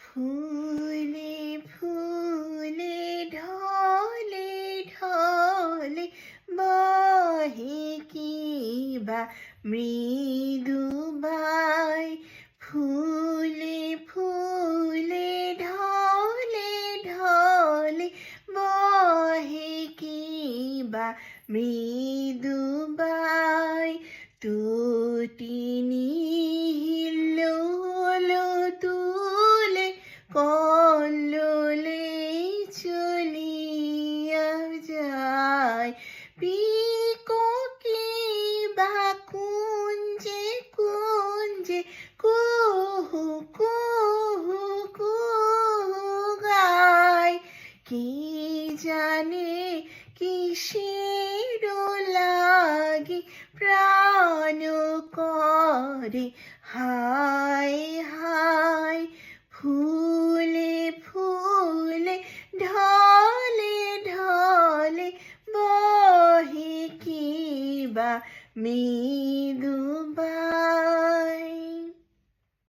ফুলে ফুলে ঢলে ঢলে বহে কি বা মৃদু বাই। ফুলে ফুলে ঢলে ঢলে বহে কি বা মৃদু বাই। তটিনী হিল্লোল তুলে কল্লোলে চলিয়া যায়। পিককে বা কুঞ্জে কুঞ্জে কুহু কুহু কুহু গায়। কি জানে কিসের লাগি প্রাণ করে হায় হায়। ফুলে ফুলে ঢলে ঢলে বহে কি বা মৃদু বাই।